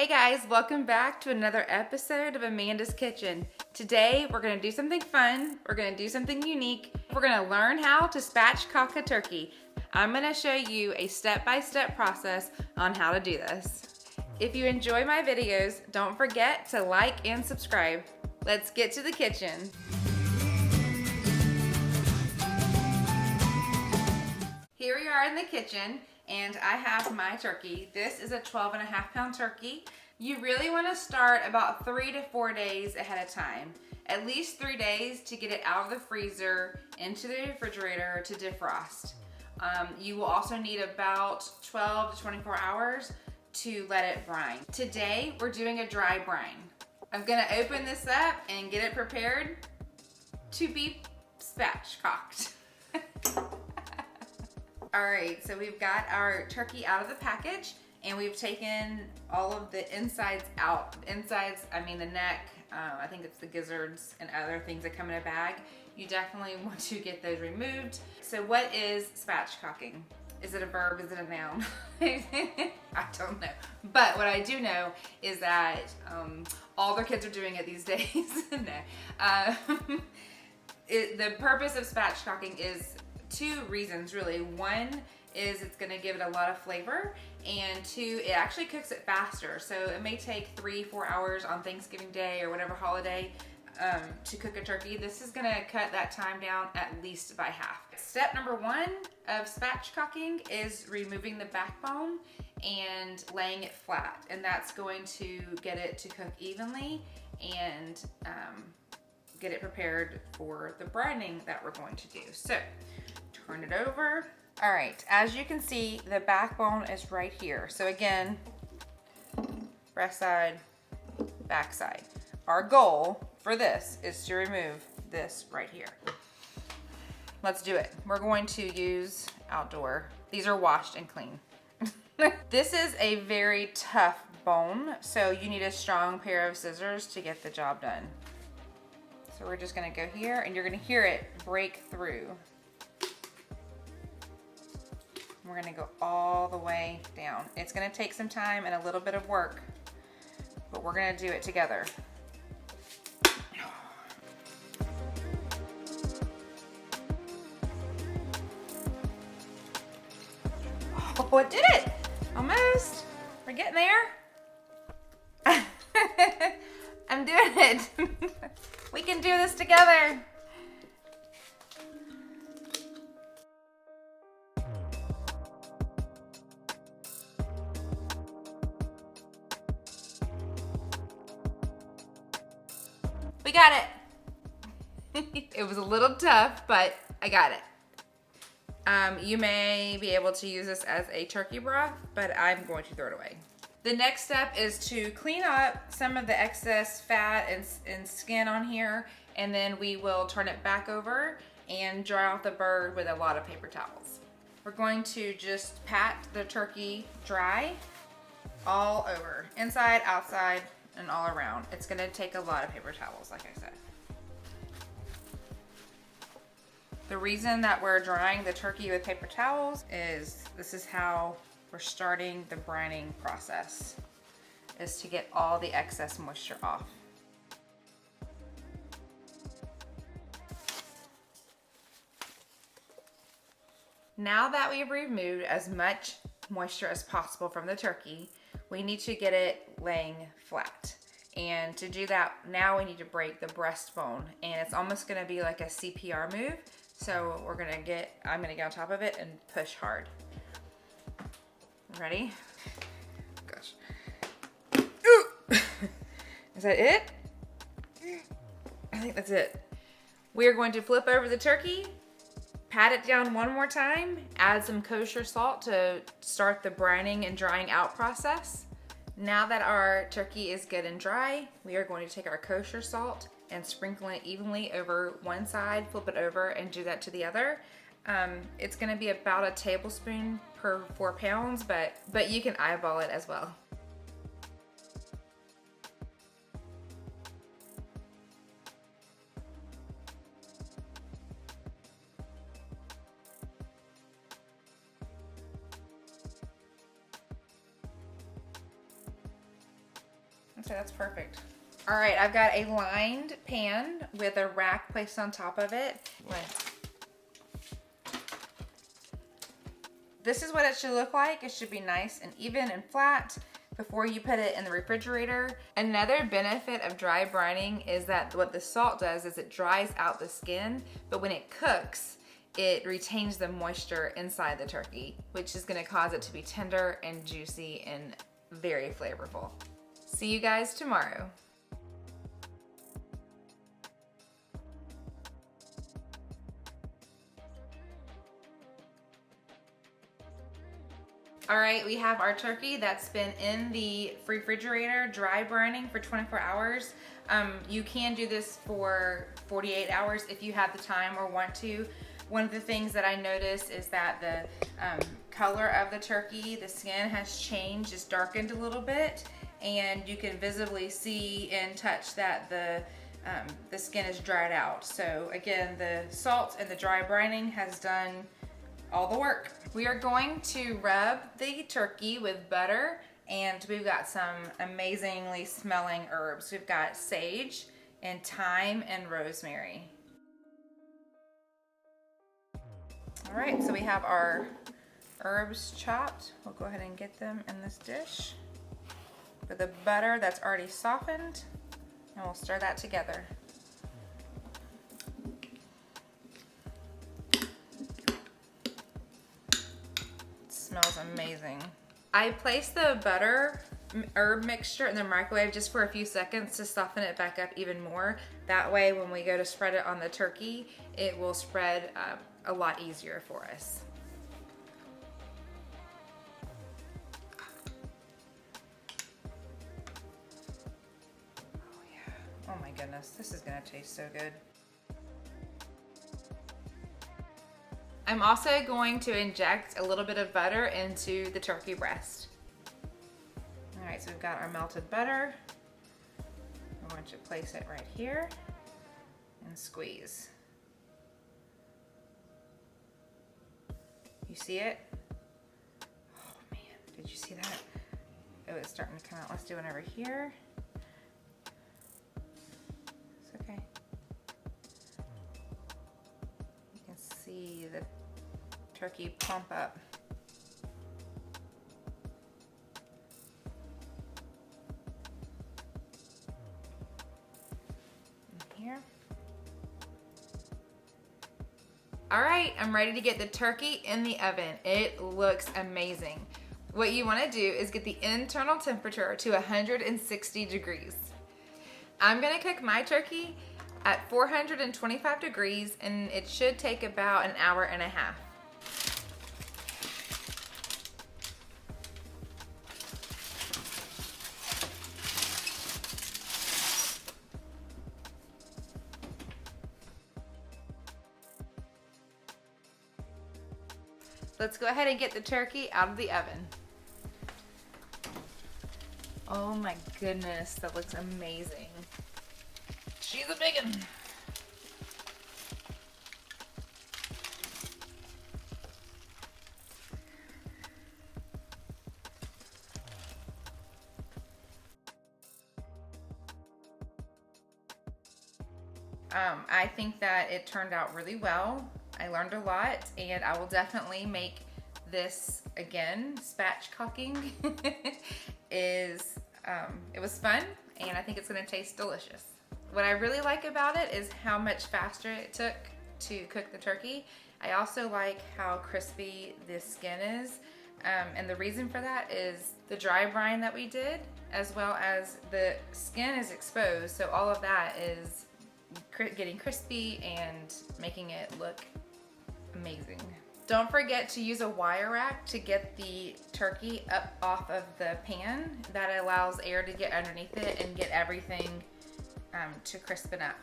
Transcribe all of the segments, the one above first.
Hey guys, welcome back to another episode of Amanda's Kitchen. Today we're gonna do something fun, we're gonna do something unique. We're gonna learn how to spatchcock a turkey. I'm gonna show you a step-by-step process on how to do this. If you enjoy my videos, don't forget to like and subscribe. Let's get to the kitchen. Here we are in the kitchen, and I have my turkey. This is a 12.5-pound turkey. You really want to start about 3 to 4 days ahead of time. At least 3 days to get it out of the freezer into the refrigerator to defrost. You will also need about 12 to 24 hours to let it brine. Today, we're doing a dry brine. I'm gonna open this up and get it prepared to be spatchcocked. All right, so we've got our turkey out of the package and we've taken all of the insides out. Insides, I mean the neck, I think it's the gizzards and other things that come in a bag. You definitely want to get those removed. So what is spatchcocking? Is it a verb? Is it a noun? I don't know. But what I do know is that all their kids are doing it these days. No. The purpose of spatchcocking is 2 reasons really. One is it's gonna give it a lot of flavor, and 2, it actually cooks it faster. So it may take 3-4 hours on Thanksgiving Day or whatever holiday to cook a turkey. This is gonna cut that time down at least by half. Step number 1 of spatchcocking is removing the backbone and laying it flat, and that's going to get it to cook evenly and get it prepared for the brining that we're going to do. So turn it over. All right, as you can see, the backbone is right here. So again, breast side, back side. Our goal for this is to remove this right here. Let's do it. We're going to use outdoor. These are washed and clean. This is a very tough bone, so you need a strong pair of scissors to get the job done. So we're just gonna go here and you're gonna hear it break through. We're gonna go all the way down. It's gonna take some time and a little bit of work, but we're gonna do it together. Oh, it did it! Almost. We're getting there. I'm doing it. We can do this together. We got it. It was a little tough, but I got it. You may be able to use this as a turkey broth, but I'm going to throw it away. The next step is to clean up some of the excess fat and skin on here, and then we will turn it back over and dry off the bird with a lot of paper towels. We're going to just pat the turkey dry all over, inside, outside, and all around. It's gonna take a lot of paper towels, like I said. The reason that we're drying the turkey with paper towels is this is how we're starting the brining process, is to get all the excess moisture off. Now that we've removed as much moisture as possible from the turkey, we need to get it laying flat. And to do that, now we need to break the breastbone, and it's almost gonna be like a CPR move. So I'm gonna get on top of it and push hard. Ready? Gosh. Ooh. Is that it? I think that's it. We are going to flip over the turkey, pat it down one more time, add some kosher salt to start the brining and drying out process. Now that our turkey is good and dry, we are going to take our kosher salt and sprinkle it evenly over one side, flip it over, and do that to the other. It's gonna be about a tablespoon per 4 pounds, but you can eyeball it as well. I'd say that's perfect. All right, I've got a lined pan with a rack placed on top of it. This is what it should look like. It should be nice and even and flat before you put it in the refrigerator. Another benefit of dry brining is that what the salt does is it dries out the skin, but when it cooks, it retains the moisture inside the turkey, which is gonna cause it to be tender and juicy and very flavorful. See you guys tomorrow. All right, we have our turkey that's been in the refrigerator dry brining for 24 hours. You can do this for 48 hours if you have the time or want to. One of the things that I noticed is that the color of the turkey, the skin has changed, it's darkened a little bit, and you can visibly see and touch that the skin is dried out. So again, the salt and the dry brining has done all the work. We are going to rub the turkey with butter, and we've got some amazingly smelling herbs. We've got sage and thyme and rosemary. All right, so we have our herbs chopped. We'll go ahead and get them in this dish with the butter that's already softened, and we'll stir that together. Smells amazing. I placed the butter herb mixture in the microwave just for a few seconds to soften it back up even more. That way when we go to spread it on the turkey, it will spread a lot easier for us. Oh yeah, oh my goodness, this is gonna taste so good. I'm also going to inject a little bit of butter into the turkey breast. All right, so we've got our melted butter. I want you to place it right here and squeeze. You see it? Oh man, did you see that? Oh, it's starting to come out. Let's do one over here. It's okay. You can see the turkey plump up. In here. All right, I'm ready to get the turkey in the oven. It looks amazing. What you want to do is get the internal temperature to 160 degrees. I'm gonna cook my turkey at 425 degrees, and it should take about an hour and a half. Let's go ahead and get the turkey out of the oven. Oh my goodness, that looks amazing. She's a big one. I think that it turned out really well. I learned a lot, and I will definitely make this again. Spatchcocking it was fun, and I think it's gonna taste delicious. What I really like about it is how much faster it took to cook the turkey. I also like how crispy this skin is, and the reason for that is the dry brine that we did, as well as the skin is exposed, so all of that is getting crispy and making it look amazing. Don't forget to use a wire rack to get the turkey up off of the pan. That allows air to get underneath it and get everything to crispen up.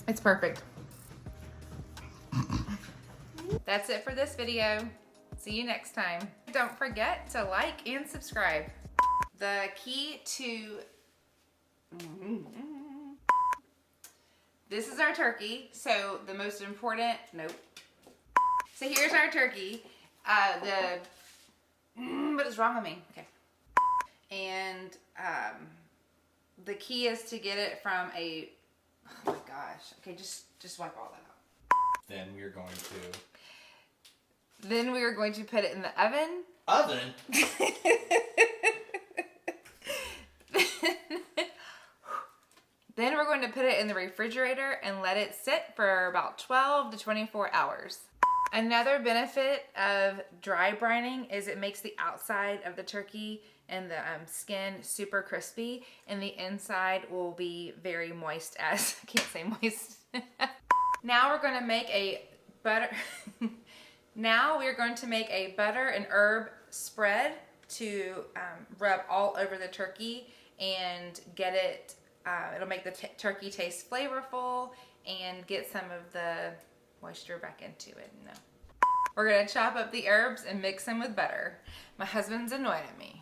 It's perfect. That's it for this video. See you next time. Don't forget to like and subscribe. The key to... This is our turkey. So the most important... Nope. So here's our turkey. What is wrong with me? Okay. And the key is to get it from a... Oh my gosh. Okay, just wipe all that out. Then we are going to put it in the oven. Oven? Then we're going to put it in the refrigerator and let it sit for about 12 to 24 hours. Another benefit of dry brining is it makes the outside of the turkey and the skin super crispy, and the inside will be very moist as, I can't say moist. Now we're going to make a butter, and herb spread to rub all over the turkey and get it, it'll make the turkey taste flavorful and get some of the moisture back into it. No. We're gonna chop up the herbs and mix them with butter. My husband's annoyed at me.